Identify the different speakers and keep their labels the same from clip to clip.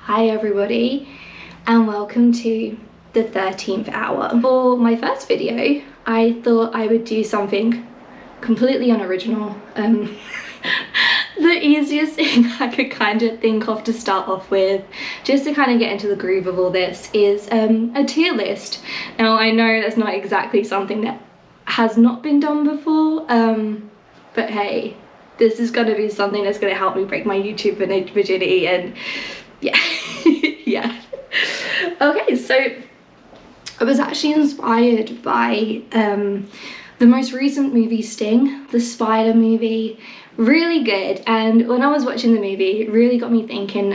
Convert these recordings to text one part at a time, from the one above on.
Speaker 1: Hi everybody, and welcome to the 13th hour. For my first video, I thought I would do something completely unoriginal. The easiest thing I could kind of think of to start off with, just to kind of get into the groove of all this, is a tier list. Now I know that's not exactly something that has not been done before, but hey, this is going to be something that's going to help me break my YouTube virginity, and yeah. Yeah. Okay, so I was actually inspired by the most recent movie, Sting, the spider movie. Really good, and when I was watching the movie, it really got me thinking,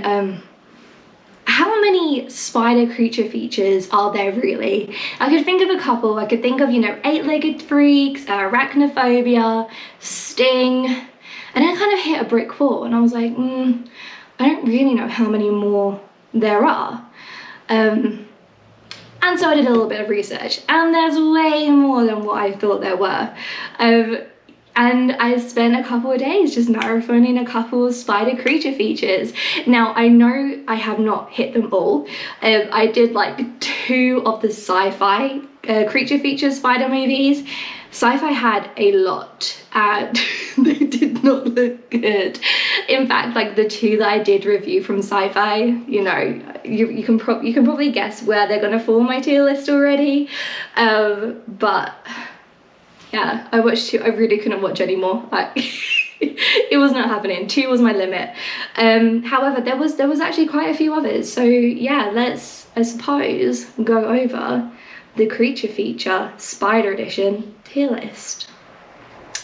Speaker 1: how many spider creature features are there really? I could think of a couple. I could think of, you know, eight-legged freaks, Arachnophobia, Sting, and I kind of hit a brick wall and I was like, I don't really know how many more there are. And so I did a little bit of research, and there's way more than what I thought there were. And I spent a couple of days just marathoning a couple of spider creature features. Now, I know I have not hit them all. I did like 2 of the sci-fi creature feature spider movies. Sci-fi had a lot, and they did not look good. In fact, like the 2 that I did review from sci-fi, you know, you can probably guess where they're gonna fall on my tier list already. But yeah, I watched 2. I really couldn't watch anymore. It was not happening. 2 was my limit. However, there was actually quite a few others. So yeah, let's, I suppose, go over the creature feature spider edition tier list.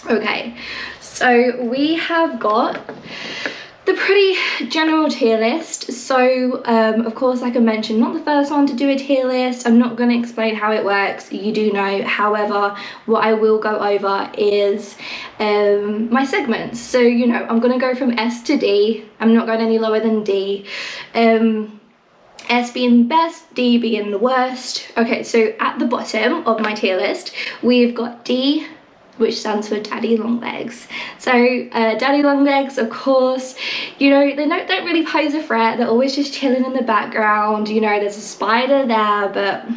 Speaker 1: Okay, so we have got the pretty general tier list. So of course, like I mentioned, not the first one to do a tier list. I'm not going to explain how it works, you do know. However, what I will go over is my segments. So, you know, I'm going to go from S to D. I'm not going any lower than D. S being best, D being the worst. Okay, so at the bottom of my tier list, we've got D, which stands for daddy long legs. So daddy long legs, of course, you know, they don't really pose a threat. They're always just chilling in the background. You know, there's a spider there, but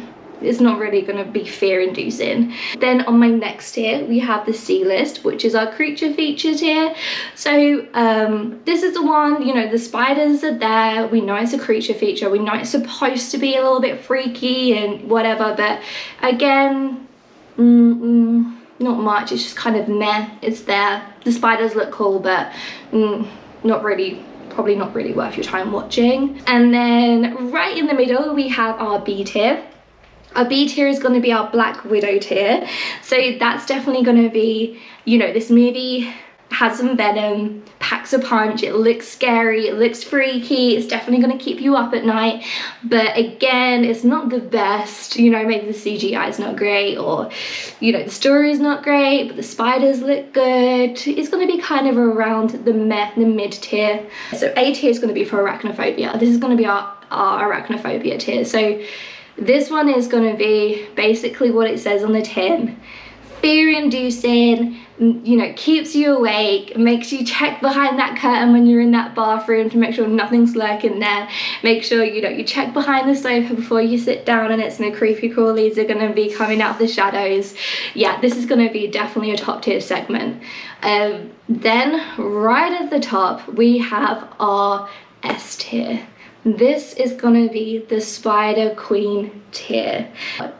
Speaker 1: it's not really gonna be fear inducing. Then on my next tier, we have the C list, which is our creature feature tier. So this is the one, you know, the spiders are there. We know it's a creature feature. We know it's supposed to be a little bit freaky and whatever, but again, not much. It's just kind of meh. It's there. The spiders look cool, but not really, probably not really worth your time watching. And then right in the middle, we have our B tier. Our B tier is going to be our Black Widow tier. So that's definitely going to be, you know, this movie has some venom, packs a punch, it looks scary, it looks freaky, it's definitely going to keep you up at night, but again, it's not the best. You know, maybe the CGI is not great, or, you know, the story is not great, but the spiders look good. It's going to be kind of around the mid tier. So A tier is going to be for Arachnophobia. This is going to be our Arachnophobia tier. So this one is going to be basically what it says on the tin. Fear-inducing, you know, keeps you awake, makes you check behind that curtain when you're in that bathroom to make sure nothing's lurking there. Make sure, you know, you check behind the sofa before you sit down, and it's no creepy crawlies are going to be coming out of the shadows. Yeah, this is going to be definitely a top tier segment. Then right at the top, we have our S tier. This is gonna be the Spider Queen tier.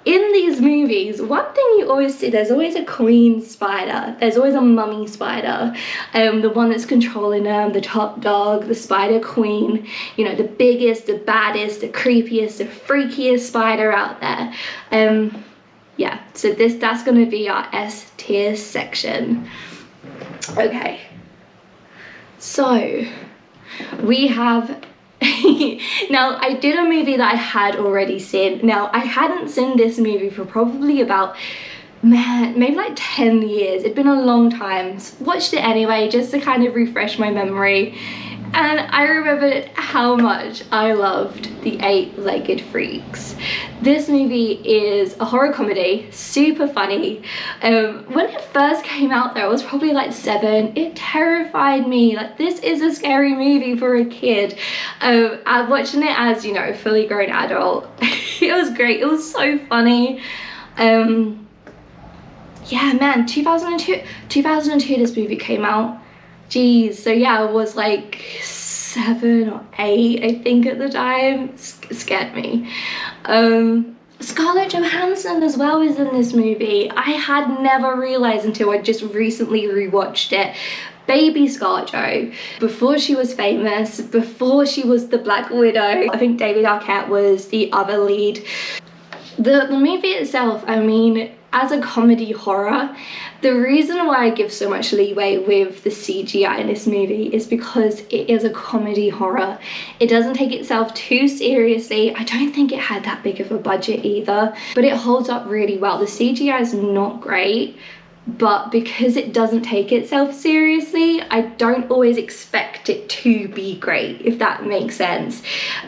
Speaker 1: In these movies, one thing you always see, there's always a queen spider. There's always a mummy spider. The one that's controlling them, the top dog, the Spider Queen. You know, the biggest, the baddest, the creepiest, the freakiest spider out there. Yeah, so that's gonna be our S tier section. Okay, so we have now, I did a movie that I had already seen. Now, I hadn't seen this movie for probably about, maybe like 10 years. It'd been a long time. Watched it anyway, just to kind of refresh my memory. And I remembered how much I loved The Eight-Legged Freaks. This movie is a horror comedy, super funny. When it first came out though, I was probably like 7. It terrified me. Like, this is a scary movie for a kid. I'm watching it as, you know, a fully grown adult. It was great. It was so funny. Yeah, man, 2002 this movie came out. Jeez, so yeah, I was like 7 or 8, I think, at the time. It scared me. Scarlett Johansson as well is in this movie. I had never realised until I just recently rewatched it. Baby Scarlett Jo, before she was famous, before she was the Black Widow. I think David Arquette was the other lead. The movie itself, I mean, as a comedy horror, the reason why I give so much leeway with the CGI in this movie is because it is a comedy horror. It doesn't take itself too seriously. I don't think it had that big of a budget either, but it holds up really well. The CGI is not great, but because it doesn't take itself seriously, I don't always expect it to be great, if that makes sense.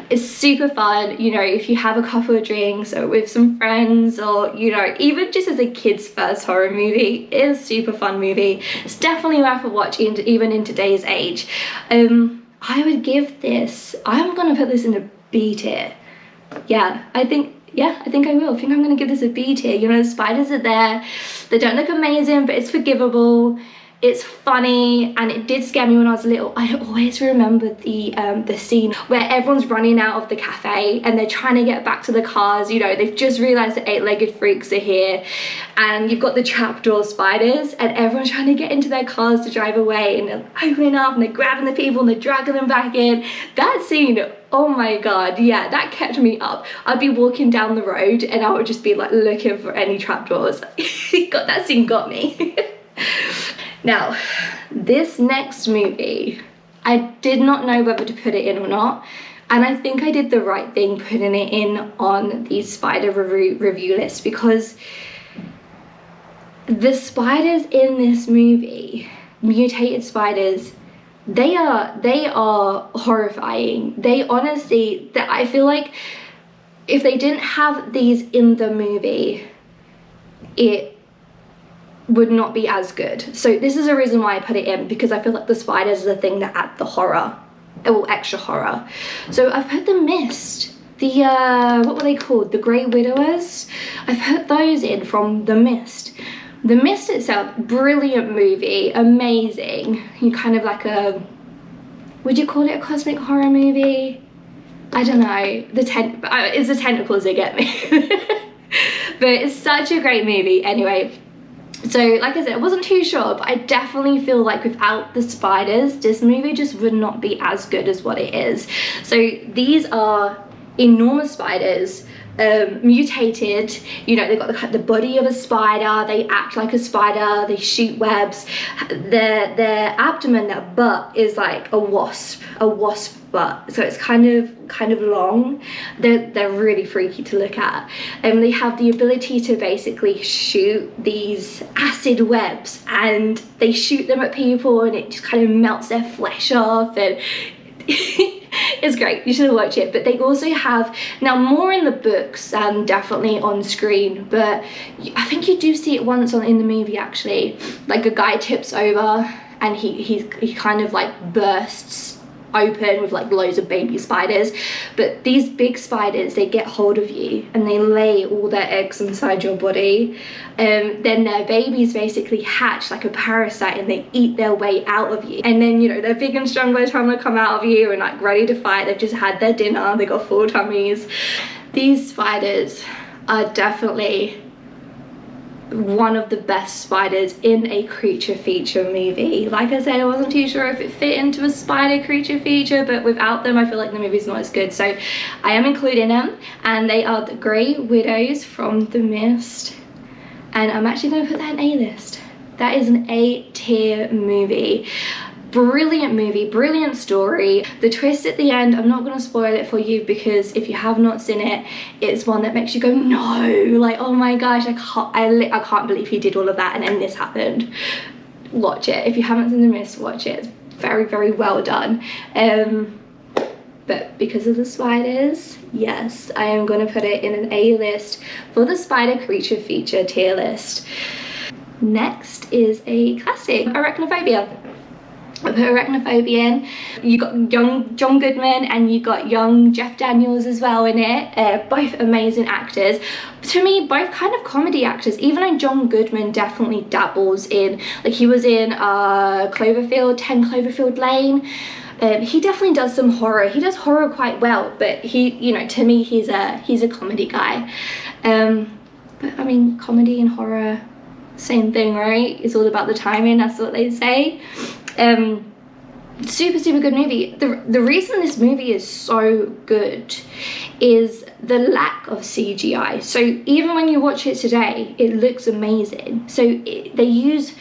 Speaker 1: It's super fun, you know, if you have a couple of drinks or with some friends, or, you know, even just as a kid's first horror movie, it is a super fun movie. It's definitely worth a watch even in today's age. I would give this, I'm gonna put this in a B tier. Yeah, I think I will. I think I'm gonna give this a B tier. You know, the spiders are there. They don't look amazing, but it's forgivable. It's funny, and it did scare me when I was little. I always remember the scene where everyone's running out of the cafe and they're trying to get back to the cars. You know, they've just realized the eight-legged freaks are here, and you've got the trapdoor spiders, and everyone's trying to get into their cars to drive away, and they're opening up and they're grabbing the people and they're dragging them back in. That scene, oh my god, yeah, that kept me up. I'd be walking down the road and I would just be like looking for any trapdoors. God, that scene got me. Now, this next movie, I did not know whether to put it in or not, and I think I did the right thing putting it in on the spider review list, because the spiders in this movie, mutated spiders, they are horrifying. They honestly, I feel like if they didn't have these in the movie, it would not be as good. So this is a reason why I put it in, because I feel like the spiders are the thing that add the horror, or extra horror. So I've put The Mist, the what were they called, the Grey Widowers. I put those in from The Mist. The Mist itself, brilliant movie, amazing. You kind of like a, would you call it a cosmic horror movie? I don't know, it's the tentacles that get me. But it's such a great movie. Anyway, so like I said, I wasn't too sure, but I definitely feel like without the spiders, this movie just would not be as good as what it is. So these are enormous spiders, mutated, you know, they've got the body of a spider, they act like a spider, they shoot webs. Their abdomen, their butt is like a wasp butt, so it's kind of long. They're really freaky to look at, and they have the ability to basically shoot these acid webs, and they shoot them at people and it just kind of melts their flesh off, and it's great, you should watch it. But they also have, now more in the books and definitely on screen, but I think you do see it once in the movie actually, like a guy tips over and he kind of like bursts open with like loads of baby spiders. But these big spiders, they get hold of you and they lay all their eggs inside your body, then their babies basically hatch like a parasite and they eat their way out of you, and then, you know, they're big and strong by the time they come out of you and like ready to fight. They've just had their dinner, they got full tummies. These spiders are definitely one of the best spiders in a creature feature movie. Like I said, I wasn't too sure if it fit into a spider creature feature, but without them I feel like the movie's not as good, so I am including them. And they are the Grey Widows from The Mist, and I'm actually going to put that in A-list. That is an A-tier movie. Brilliant movie, brilliant story. The twist at the end, I'm not going to spoil it for you, because if you have not seen it, it's one that makes you go no, like, oh my gosh, I can't believe he did all of that and then this happened. Watch it. If you haven't seen The Mist, watch it. It's very, very well done. But because of the spiders, yes, I am going to put it in an A list for the spider creature feature tier list. Next is a classic, Arachnophobia. I put Arachnophobia in. You got young John Goodman and you got young Jeff Daniels as well in it. Both amazing actors. To me, both kind of comedy actors, even though John Goodman definitely dabbles in, like he was in 10 Cloverfield Lane. He definitely does some horror. He does horror quite well, but he, you know, to me, he's a comedy guy. But I mean, comedy and horror, same thing, right? It's all about the timing, that's what they say. Super, super good movie. The reason this movie is so good is the lack of CGI. So even when you watch it today, it looks amazing. So they use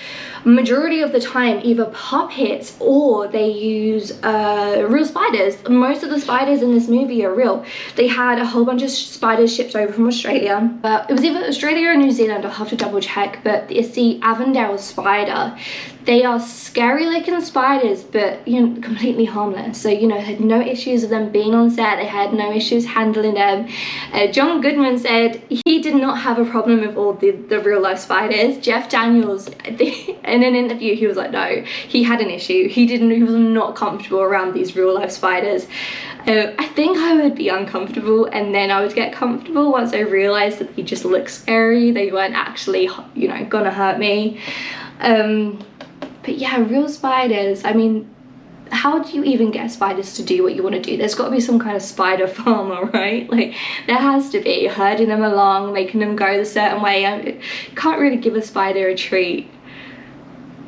Speaker 1: majority of the time either puppets or they use real spiders. Most of the spiders in this movie are real. They had a whole bunch of spiders shipped over from Australia. It was either Australia or New Zealand, I'll have to double check, but it's the Avondale spider. They are scary looking spiders, but you know, completely harmless. So you know, had no issues with them being on set. They had no issues handling them. John Goodman said he did not have a problem with all the real life spiders. Jeff Daniels, I think, in an interview, he was like, no, he had an issue. He was not comfortable around these real life spiders. I think I would be uncomfortable, and then I would get comfortable once I realized that they just look scary. They weren't actually, you know, gonna hurt me. But yeah, real spiders, I mean, how do you even get spiders to do what you want to do? There's got to be some kind of spider farmer, right? Like, there has to be, herding them along, making them go a certain way. You can't really give a spider a treat,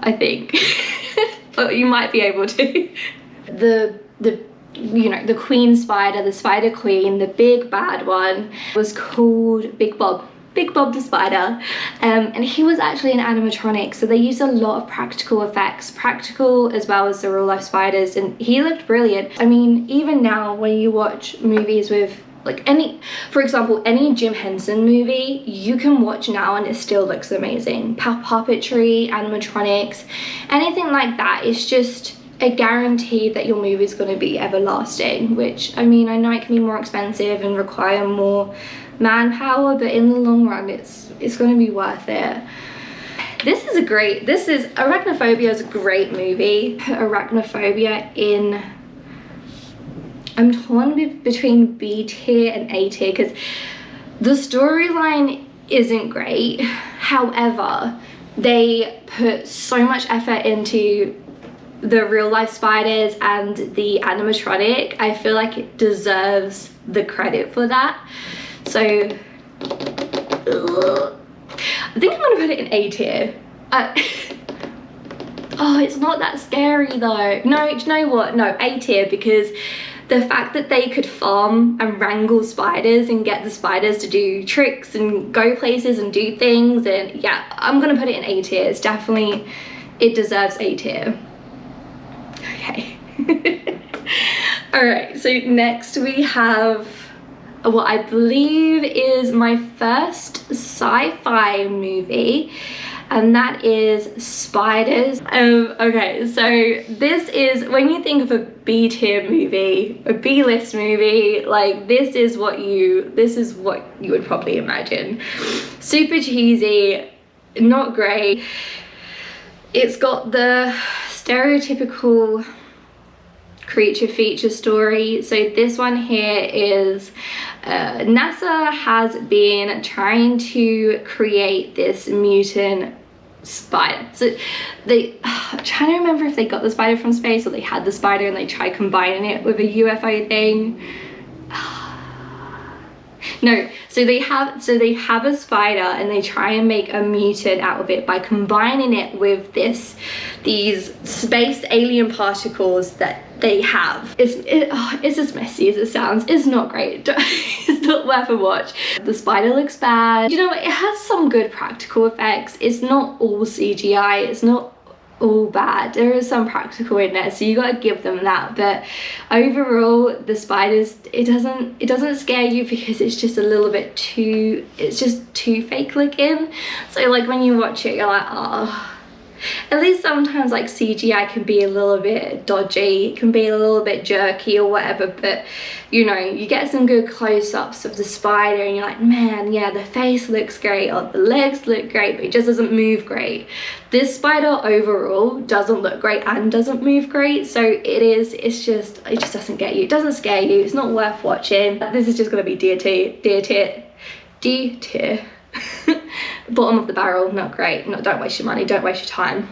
Speaker 1: I think. But you might be able to. You know, the queen spider, the spider queen, the big bad one, was called Big Bob the spider, and he was actually an animatronic, so they used a lot of practical effects, practical as well as the real life spiders, and he looked brilliant. I mean, even now when you watch movies with like for example, any Jim Henson movie, you can watch now and it still looks amazing. Puppetry, animatronics, anything like that, it's just a guarantee that your movie is going to be everlasting, which, I mean, I know it can be more expensive and require more manpower, but in the long run it's going to be worth it. Arachnophobia is a great movie. Put Arachnophobia in, I'm torn between B tier and A tier because the storyline isn't great. However, they put so much effort into the real life spiders and the animatronic. I feel like it deserves the credit for that. So I think I'm gonna put it in A tier. Oh, it's not that scary though. No, do you know what? No, A tier, because the fact that they could farm and wrangle spiders and get the spiders to do tricks and go places and do things, and yeah, I'm gonna put it in A tier. It's definitely, it deserves A tier. Okay. All right, so next we have what I believe is my first sci-fi movie, and that is Spiders. Okay, so this is, when you think of a B tier movie, a B list movie, like this is what you would probably imagine. Super cheesy, not great. It's got the stereotypical creature feature story. So this one here is NASA has been trying to create this mutant spider. So I'm trying to remember if they got the spider from space or they had the spider and they tried combining it with a UFO thing. No, so they have a spider and they try and make a mutant out of it by combining it with these space alien particles that they have. It's as messy as it sounds. It's not great. It's not worth a watch. The spider looks bad. You know, it has some good practical effects. It's not all CGI. It's not all bad. There is some practical in there, so you gotta give them that. But overall, the spiders, it doesn't scare you because it's just a little bit too, it's just too fake looking. So like when you watch it, you're like, oh, At least sometimes like CGI can be a little bit dodgy, it can be a little bit jerky or whatever, but you know, you get some good close-ups of the spider and you're like, man, yeah, the face looks great or the legs look great, but it just doesn't move great. This spider overall doesn't look great and doesn't move great, so it just doesn't get you, it doesn't scare you, it's not worth watching. This is just gonna be D tier. Bottom of the barrel, not great. No, don't waste your money, don't waste your time.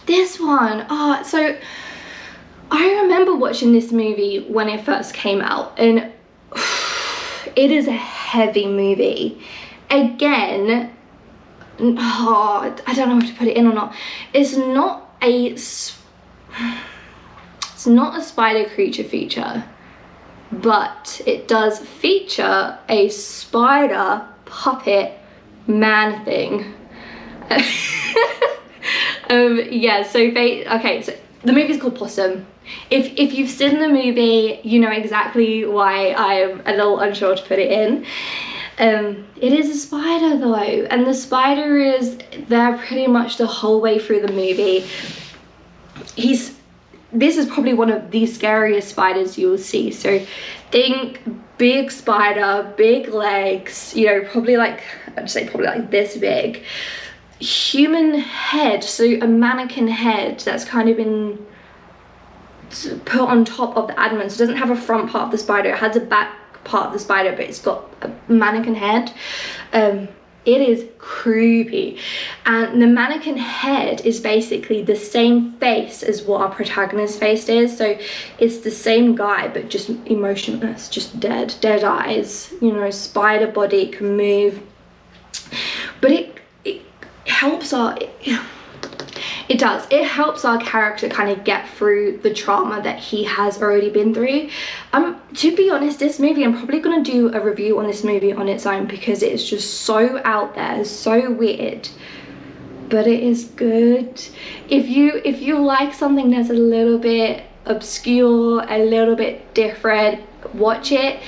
Speaker 1: This one, so I remember watching this movie when it first came out, and it is a heavy movie. Again, I don't know if to put it in or not. It's not a spider creature feature, but it does feature a spider puppet man thing. Yeah, so okay, so the movie's called Possum. If you've seen the movie, you know exactly why I'm a little unsure to put it in. It is a spider though, and the spider is there pretty much the whole way through the movie. This is probably one of the scariest spiders you'll see. So think big spider, big legs, you know, probably like, I'd say probably like this big. Human head, so a mannequin head that's kind of been put on top of the abdomen. So it doesn't have a front part of the spider, it has a back part of the spider, but it's got a mannequin head. It is creepy, and the mannequin head is basically the same face as what our protagonist's face is. So it's the same guy, but just emotionless, just dead eyes, you know, spider body, can move, but it helps our it helps our character kind of get through the trauma that he has already been through. To be honest, this movie, I'm probably going to do a review on this movie on its own, because it's just so out there, so weird, but it is good. If you like something that's a little bit obscure, a little bit different, watch it.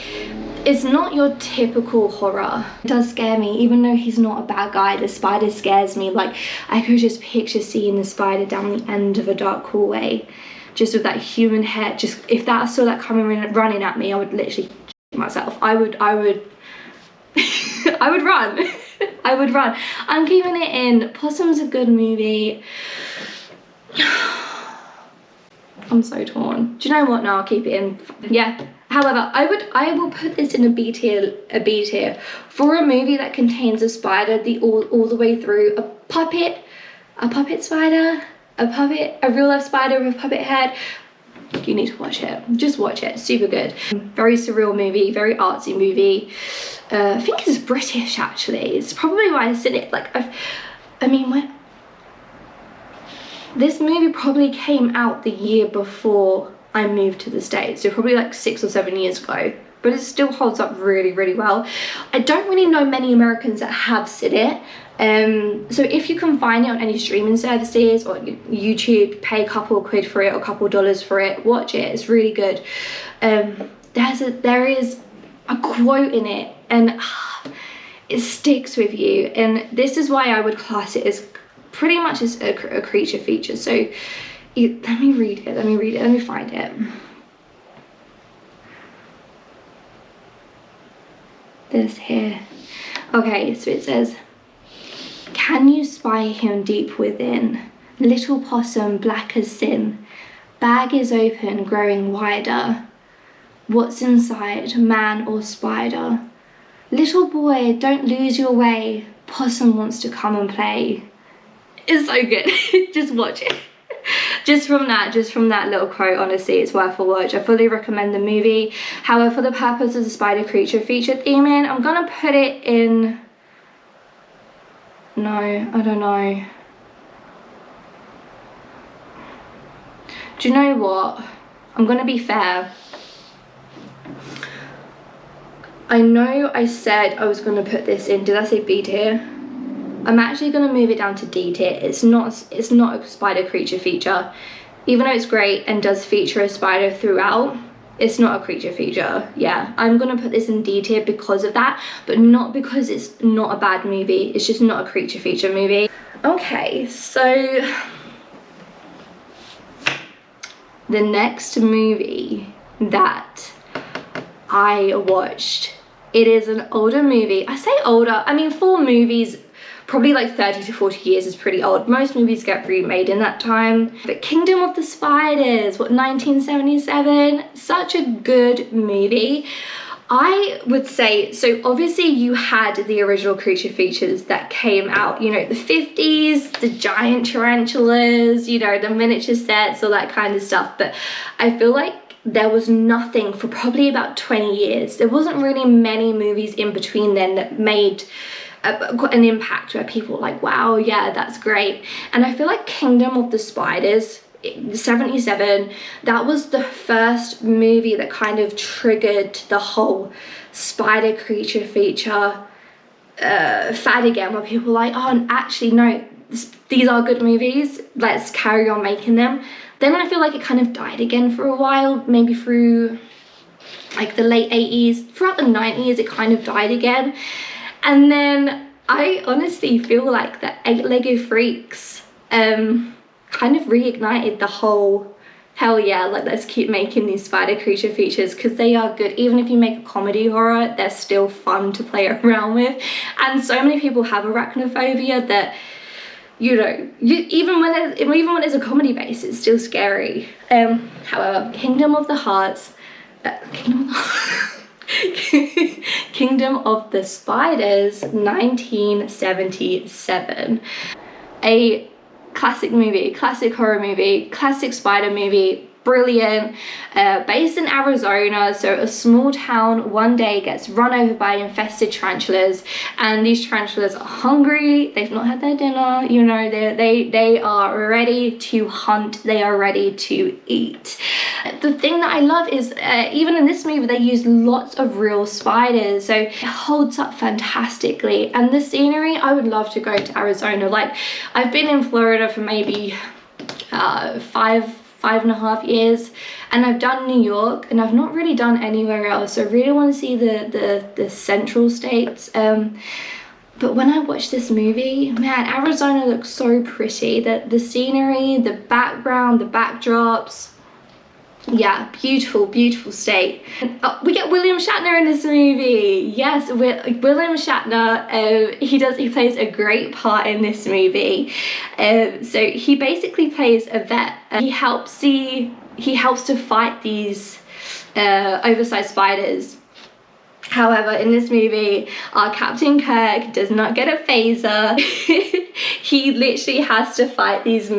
Speaker 1: It's not your typical horror. It does scare me, even though he's not a bad guy. The spider scares me. Like, I could just picture seeing the spider down the end of a dark hallway, just with that human head. Just if I saw that coming running at me, I would literally myself. I would I would run. I would run. I'm keeping it in. Possum's a good movie. I'm so torn. Do you know what? No, I'll keep it in. Yeah. However, I will put this in a B tier for a movie that contains a spider all the way through, a puppet spider, a real life spider with a puppet head. You need to watch it. Just watch it. Super good. Very surreal movie, very artsy movie. I think it's British actually. It's probably why I've seen it. Like, I mean, when this movie probably came out the year before I moved to the States, so probably like 6 or 7 years ago, but it still holds up really, really well. I don't really know many Americans that have seen it, so if you can find it on any streaming services or YouTube, pay a couple of quid for it or a couple of dollars for it, watch it. It's really good. There is a quote in it, and it sticks with you, and this is why I would class it as pretty much as a creature feature. So let me read it, let me find it. This here. Okay, so it says, can you spy him deep within? Little possum, black as sin. Bag is open, growing wider. What's inside, man or spider? Little boy, don't lose your way. Possum wants to come and play. It's so good. Just watch it. Just from that little quote, honestly, it's worth a watch. I fully recommend the movie. However, for the purpose of the spider creature feature theming, I'm gonna put it in, no, I don't know. Do you know what? I'm gonna be fair. I know I said I was gonna put this in, did I say B tier? I'm actually going to move it down to D tier. It's not a spider creature feature. Even though it's great and does feature a spider throughout, it's not a creature feature. Yeah, I'm going to put this in D tier because of that, but not because it's not a bad movie. It's just not a creature feature movie. Okay, so the next movie that I watched, it is an older movie. I say older, I mean, for movies, probably like 30 to 40 years is pretty old. Most movies get remade in that time. But Kingdom of the Spiders, what, 1977? Such a good movie. I would say, so obviously you had the original creature features that came out, you know, the 50s, the giant tarantulas, you know, the miniature sets, all that kind of stuff. But I feel like there was nothing for probably about 20 years. There wasn't really many movies in between then that made got an impact where people were like, wow, yeah, that's great. And I feel like Kingdom of the Spiders, 77, that was the first movie that kind of triggered the whole spider creature feature fad again, where people were like, oh, actually no, these are good movies, let's carry on making them. Then I feel like it kind of died again for a while, maybe through like the late 80s. Throughout the 90s it kind of died again. And then I honestly feel like the Eight-Legged Freaks kind of reignited the whole, hell yeah, like let's keep making these spider creature features, because they are good. Even if you make a comedy horror, they're still fun to play around with. And so many people have arachnophobia that, you know, even when it's a comedy base, it's still scary. However, Kingdom of the Kingdom of the Spiders, 1977. A classic movie, classic horror movie, classic spider movie, brilliant. Based in Arizona, so a small town one day gets run over by infested tarantulas, and these tarantulas are hungry, they've not had their dinner, you know, they are ready to hunt, they are ready to eat. The thing that I love is even in this movie they use lots of real spiders, so it holds up fantastically. And the scenery, I would love to go to Arizona. Like, I've been in Florida for maybe 5.5 years, and I've done New York, and I've not really done anywhere else. So I really want to see the central states. But when I watched this movie, man, Arizona looks so pretty. The scenery, the background, the backdrops. Yeah, beautiful, beautiful state. Oh, we get William Shatner in this movie. Yes, William Shatner, he plays a great part in this movie. So he basically plays a vet. He helps to fight these oversized spiders. However, in this movie, our Captain Kirk does not get a phaser. He literally has to fight these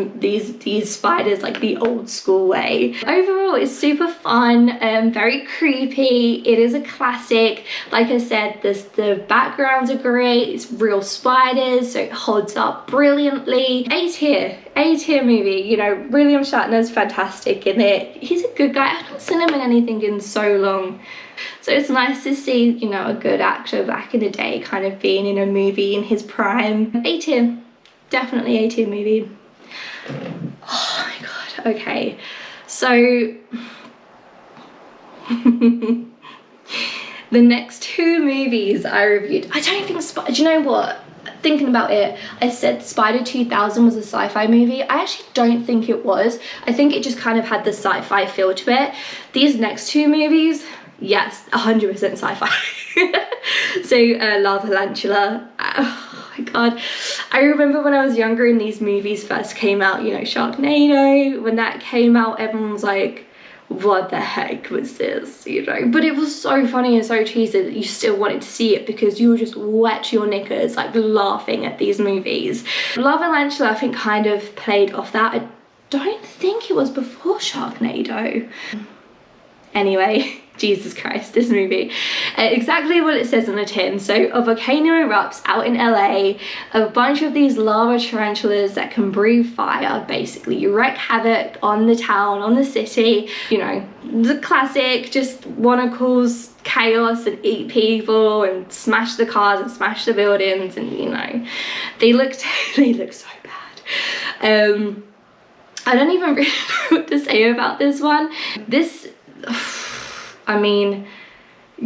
Speaker 1: spiders like the old school way. Overall, it's super fun, very creepy. It is a classic. Like I said, the backgrounds are great. It's real spiders, so it holds up brilliantly. A-tier movie. You know, William Shatner's fantastic in it. He's a good guy. I've not seen him in anything in so long. So it's nice to see, you know, a good actor back in the day kind of being in a movie in his prime. A-tier, definitely A-tier movie. Oh my god, okay. So the next two movies I reviewed, I don't think, do you know what? Thinking about it, I said Spider 2000 was a sci-fi movie. I actually don't think it was. I think it just kind of had the sci-fi feel to it. These next two movies, yes, 100% sci-fi. So Lavalantula, oh my god, I remember when I was younger and these movies first came out, you know, Sharknado, when that came out, everyone was like, what the heck was this, you know? But it was so funny and so cheesy that you still wanted to see it because you were just wet your knickers like laughing at these movies. Lavalantula, I think, kind of played off that. I don't think it was before Sharknado. Anyway, Jesus Christ, this movie. Exactly what it says on the tin. So a volcano erupts out in LA. A bunch of these lava tarantulas that can breathe fire basically wreak havoc on the town, on the city. You know, the classic, just want to cause chaos and eat people and smash the cars and smash the buildings, and you know, they look so bad. I don't even really know what to say about this one. I mean,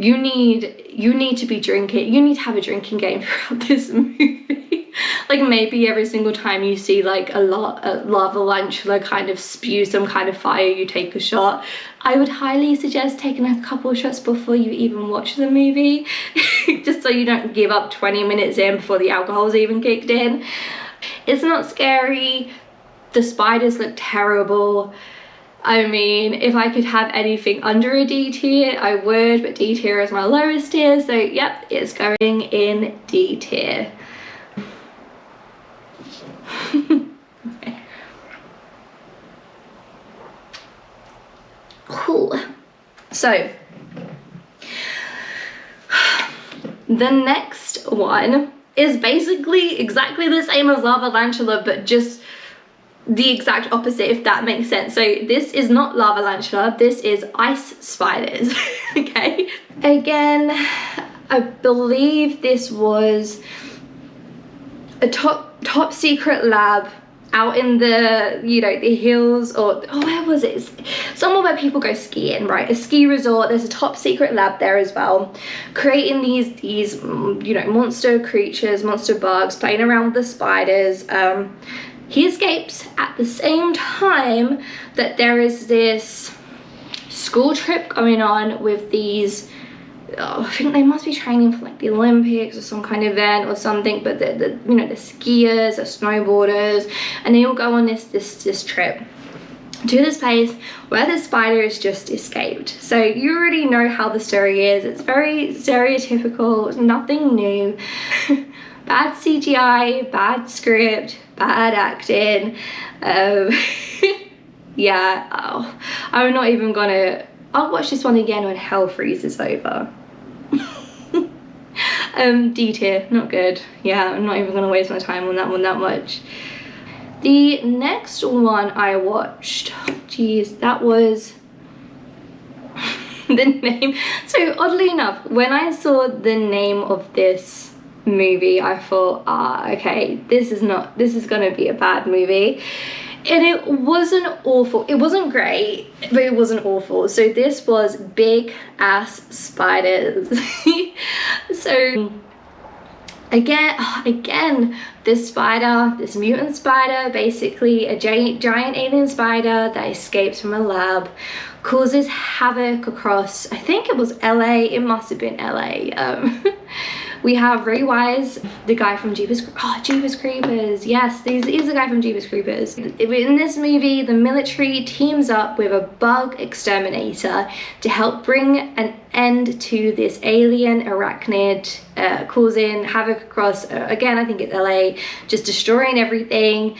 Speaker 1: you need to be drinking, you need to have a drinking game throughout this movie. Like maybe every single time you see like a Lavalantula kind of spew some kind of fire, you take a shot. I would highly suggest taking a couple of shots before you even watch the movie, just so you don't give up 20 minutes in before the alcohol's even kicked in. It's not scary. The spiders look terrible. I mean, if I could have anything under a D tier, I would, but D tier is my lowest tier, so yep, it's going in D tier. Okay. Cool. So, the next one is basically exactly the same as Lavalantula, but just the exact opposite, if that makes sense. So this is not Lavalantula, this is ice spiders. Okay, again, I believe this was a top secret lab out in the, you know, the hills, or oh, where was it? Somewhere where people go skiing, right? A ski resort. There's a top secret lab there as well, creating these you know, monster creatures, monster bugs, playing around with the spiders. He escapes at the same time that there is this school trip going on with these, I think they must be training for like the Olympics or some kind of event or something, but the you know, the skiers, the snowboarders, and they all go on this trip to this place where the spider has just escaped. So you already know how the story is. It's very stereotypical, nothing new. Bad CGI, bad script, bad acting. Yeah, oh, I'm not even gonna, I'll watch this one again when hell freezes over. D tier, not good. Yeah, I'm not even gonna waste my time on that one that much. The next one I watched, geez, that was the name. So oddly enough, when I saw the name of this movie, I thought, okay, this is gonna be a bad movie. And it wasn't awful. It wasn't great, but it wasn't awful. So this was Big Ass Spiders. So again, this spider, this mutant spider, basically a giant alien spider that escapes from a lab, causes havoc across, I think it was LA, it must have been LA. We have Ray Wise, the guy from Jeepers Creepers. Yes, he's the guy from Jeepers Creepers. In this movie, the military teams up with a bug exterminator to help bring an end to this alien arachnid, causing havoc across, again, I think it's LA, just destroying everything.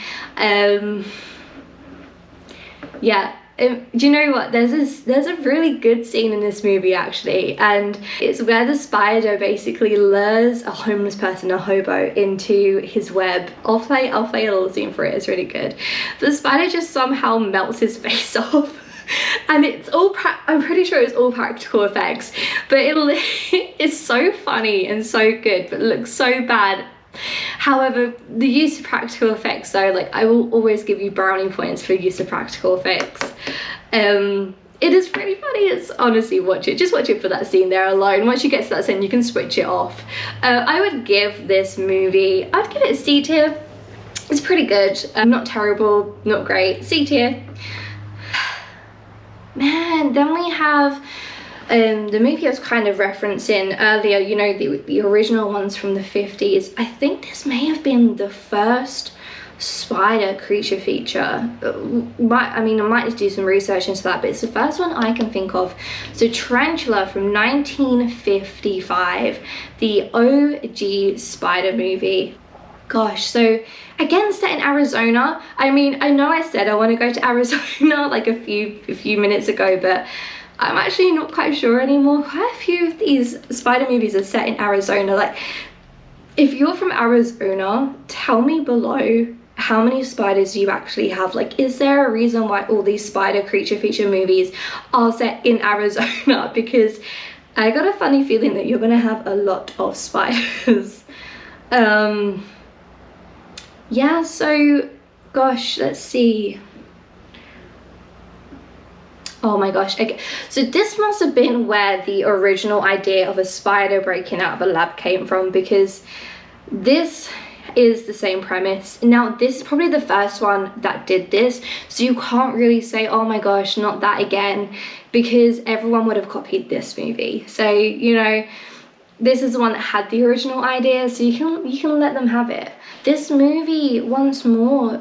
Speaker 1: Yeah. Do you know what, there's a really good scene in this movie actually, and it's where the spider basically lures a homeless person, a hobo, into his web. I'll play a little scene for it, it's really good. The spider just somehow melts his face off, and it's all I'm pretty sure it's all practical effects, but it's so funny and so good, but it looks so bad. However, the use of practical effects though, like, I will always give you brownie points for use of practical effects. It is pretty funny. It's honestly, just watch it for that scene there alone. Once you get to that scene, you can switch it off. I would give this movie, I'd give it a C tier. It's pretty good. Not terrible, not great. C tier. Man, then we have the movie I was kind of referencing earlier, you know, the original ones from the 50s. I think this may have been the first spider creature feature. I mean, I might just do some research into that, but it's the first one I can think of. So Tarantula from 1955, the OG spider movie. Gosh, so again, set in Arizona. I mean, I know I said I want to go to Arizona like a few minutes ago, but I'm actually not quite sure anymore. Quite a few of these spider movies are set in Arizona. Like, if you're from Arizona, tell me below how many spiders do you actually have. Like, is there a reason why all these spider creature feature movies are set in Arizona? Because I got a funny feeling that you're gonna have a lot of spiders. Yeah, so gosh, let's see. Oh my gosh. Okay, so this must have been where the original idea of a spider breaking out of a lab came from, because this is the same premise. Now, this is probably the first one that did this, so you can't really say, oh my gosh, not that again, because everyone would have copied this movie. So, you know, this is the one that had the original idea, so you can let them have it. This movie, once more,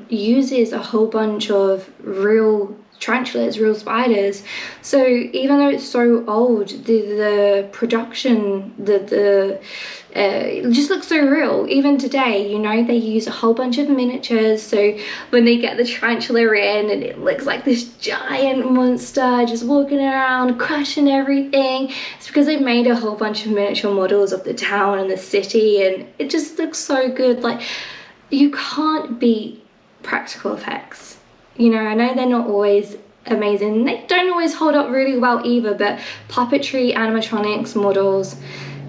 Speaker 1: uses a whole bunch of real tarantulas, real spiders. So even though it's so old, the production, it just looks so real. Even today, you know, they use a whole bunch of miniatures, so when they get the tarantula in and it looks like this giant monster just walking around crushing everything, it's because they've made a whole bunch of miniature models of the town and the city, and it just looks so good. Like, you can't beat practical effects. You know, I know they're not always amazing, they don't always hold up really well either, but puppetry, animatronics, models,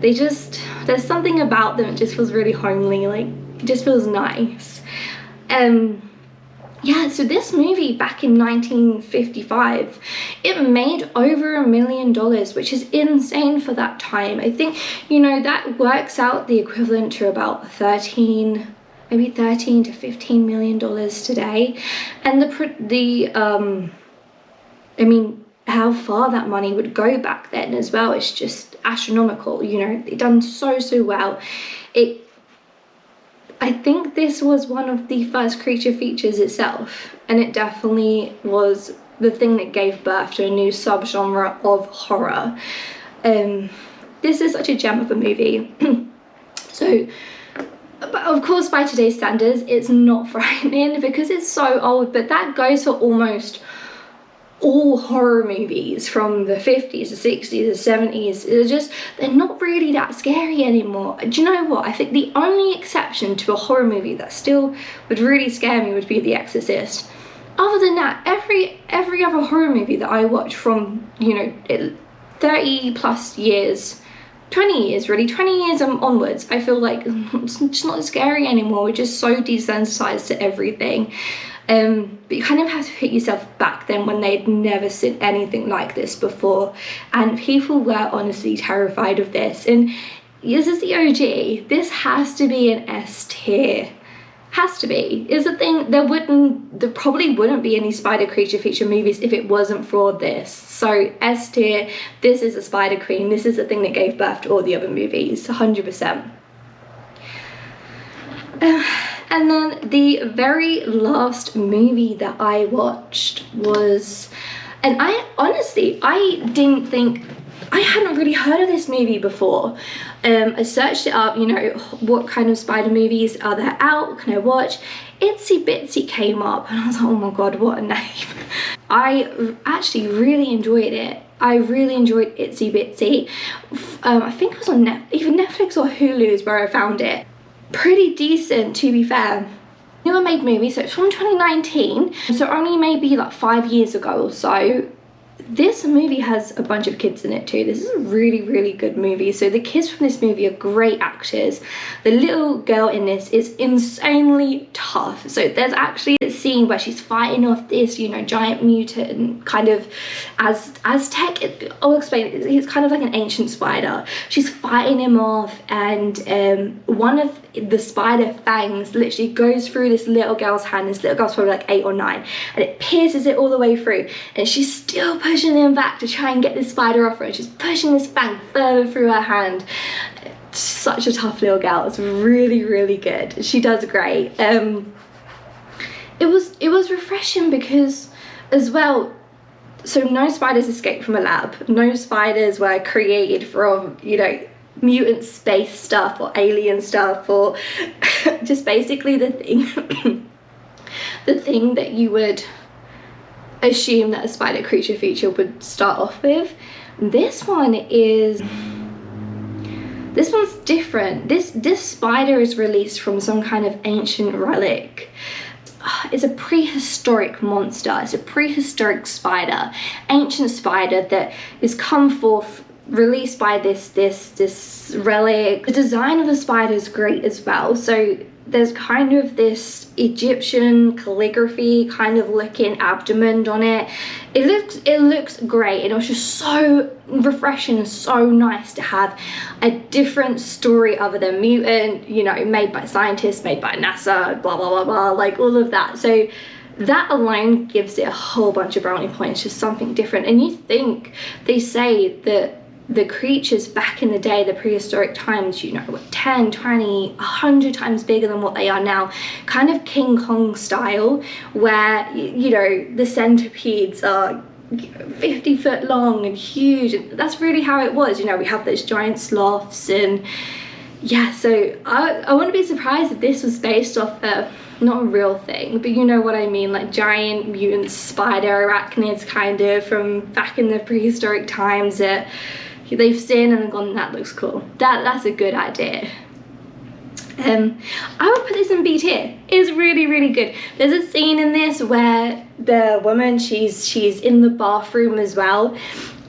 Speaker 1: they just, there's something about them, it just feels really homely, like, it just feels nice. Yeah, so this movie back in 1955, it made over $1 million, which is insane for that time. I think, you know, that works out the equivalent to about maybe 13 to 15 million dollars today. And I mean, how far that money would go back then as well, it's just astronomical. You know, they done so well. I think this was one of the first creature features itself, and it definitely was the thing that gave birth to a new subgenre of horror. This is such a gem of a movie. So, but of course, by today's standards, it's not frightening because it's so old, but that goes for almost all horror movies from the 50s, the 60s, the 70s. They're not really that scary anymore. Do you know what? I think the only exception to a horror movie that still would really scare me would be The Exorcist. Other than that, every other horror movie that I watch from, you know, 30 plus years, 20 years really, 20 years onwards, I feel like it's just not scary anymore. We're just so desensitized to everything. But you kind of have to put yourself back then when they'd never seen anything like this before, and people were honestly terrified of this. And this is the OG. This has to be an S tier. Has to be. Is the thing, there probably wouldn't be any spider creature feature movies if it wasn't for this. So S tier, this is a spider queen. This is the thing that gave birth to all the other movies, 100%. And then the very last movie that I watched was, and I didn't think, I hadn't really heard of this movie before. I searched it up, you know, what kind of spider movies are there out, what can I watch? Itsy Bitsy came up, and I was like, oh my god, what a name. I actually really enjoyed it. I really enjoyed Itsy Bitsy. I think it was on either Netflix or Hulu is where I found it. Pretty decent, to be fair. Newer made movie, so it's from 2019, so only maybe like 5 years ago or so. This movie has a bunch of kids in it too. This is a really good movie. So the kids from this movie are great actors. The little girl in this is insanely tough. So there's actually a scene where she's fighting off this, you know, giant mutant kind of Aztec. I'll explain it. He's kind of like an ancient spider. She's fighting him off, and one of the spider fangs literally goes through this little girl's hand. This little girl's probably like 8 or 9, and it pierces it all the way through, and she's still pushing him back to try and get this spider off her, and she's pushing this fang further through her hand. Such a tough little girl. It's really good. She does great. It was refreshing because, as well, so no spiders escaped from a lab. No spiders were created from, you know, mutant space stuff or alien stuff, or just basically the thing that you would assume that a spider creature feature would start off with. This one's different. This spider is released from some kind of ancient relic. It's a prehistoric monster. It's a prehistoric spider, ancient spider that is come forth, released by this relic. The design of the spider is great as well. So there's kind of this Egyptian calligraphy kind of looking abdomen on it. It looks great, and it was just so refreshing and so nice to have a different story other than mutant, you know, made by scientists, made by NASA, blah blah blah blah, like all of that. So that alone gives it a whole bunch of brownie points, just something different. And you think, they say that the creatures back in the day, the prehistoric times, you know, 10, 20, 100 times bigger than what they are now, kind of King Kong style, where, you know, the centipedes are 50 foot long and huge. And that's really how it was. You know, we have those giant sloths, and yeah, so I wouldn't be surprised if this was based off not a real thing, but you know what I mean, like giant mutant spider arachnids kind of from back in the prehistoric times that they've seen and gone, that looks cool. That's a good idea. I would put this in B tier. It's really, really good. There's a scene in this where the woman, she's in the bathroom as well,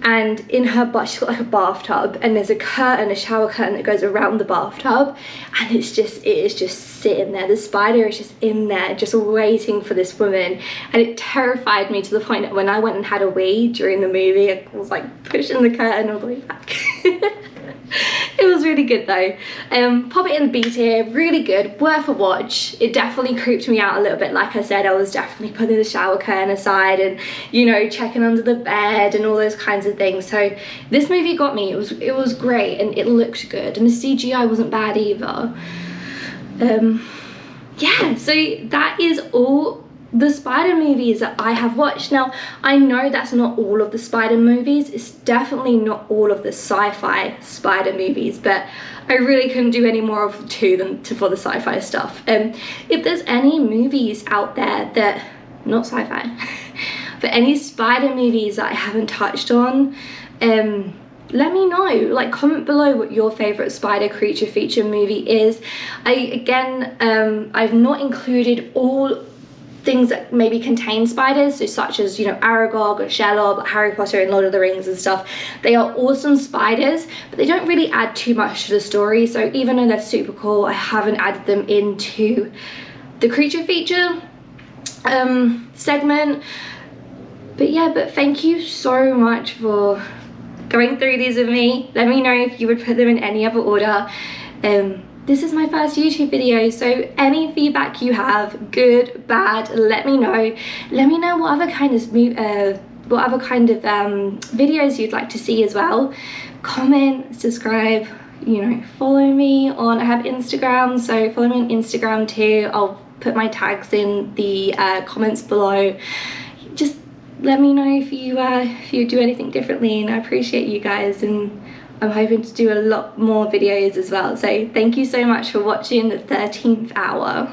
Speaker 1: and in her butt she's got like a bathtub, and there's a curtain, a shower curtain that goes around the bathtub, and it is just sitting there. The spider is just in there, just waiting for this woman, and it terrified me to the point that when I went and had a wee during the movie, I was like pushing the curtain all the way back. It was really good though. Pop it in the B tier, really good, worth a watch. It definitely creeped me out a little bit. Like I said, I was definitely putting the shower curtain aside and, you know, checking under the bed and all those kinds of things. So this movie got me. It was great, and it looked good, and the CGI wasn't bad either. Yeah, so that is all the spider movies that I have watched. Now, I know that's not all of the spider movies. It's definitely not all of the sci-fi spider movies, but I really couldn't do any more of the two than for the sci-fi stuff. If there's any movies out there that, not sci-fi, but any spider movies that I haven't touched on, let me know. Like, comment below what your favorite spider creature feature movie is. I've not included all things that maybe contain spiders, so such as, you know, Aragog or Shelob, like Harry Potter and Lord of the Rings and stuff. They are awesome spiders, but they don't really add too much to the story. So even though they're super cool, I haven't added them into the creature feature segment. But yeah, but thank you so much for going through these with me. Let me know if you would put them in any other order. This is my first YouTube video, so any feedback you have, good, bad, let me know. Let me know what other kind of videos you'd like to see as well. Comment, subscribe, you know, follow me on, I have Instagram, so follow me on Instagram too. I'll put my tags in the comments below. Just let me know if you do anything differently, and I appreciate you guys, and I'm hoping to do a lot more videos as well. So thank you so much for watching the 13th hour.